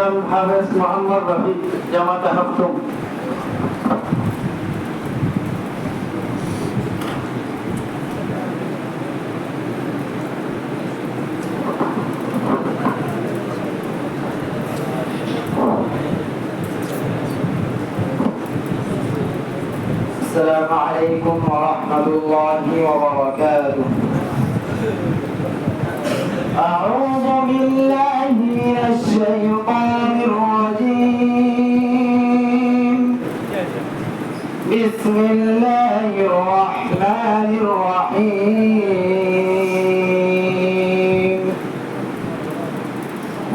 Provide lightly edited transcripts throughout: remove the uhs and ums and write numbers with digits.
ইমাম হাফেজ মোহাম্মদ রফিক জামাতে হাফতুম। السلام عليكم ورحمة الله وبركاته. أعوذ بالله من الشيطان الرجيم. بسم الله الرحمن الرحيم.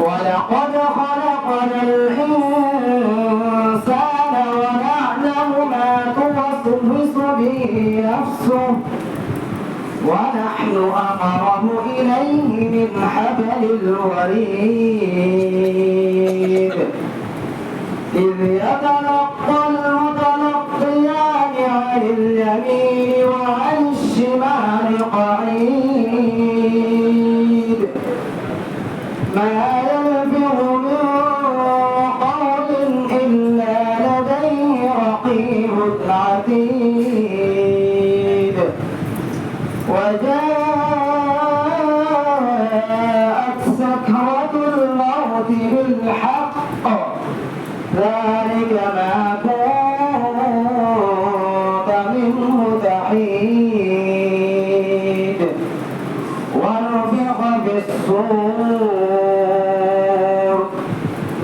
ولقد خلقنا الإنسان ونعلم ما توسوس به نفسه ونحن أقرب إليه من حبل الوريد إذ يتلقى المتلقيان عن اليمين وعن الشمال قعيد ما يلفظ من قول إلا لديه رقيب عتيد وجاءت سكرة الموت بالحق ذلك ما كنت منه تحيد ونفخ في الصور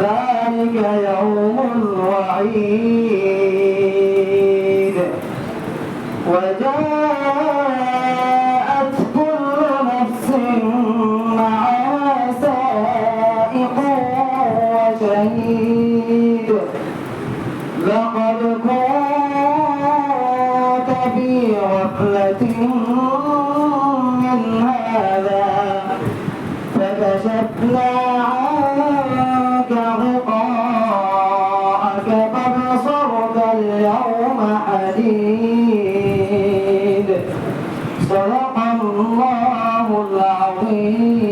ذلك يوم الوعيد وجاءت كل نفس معها سائق وشهيد لقد كنت في غفلة من هذا فكشفنا عنك غطاءك فبصرك اليوم حديد صدق الله العظيم.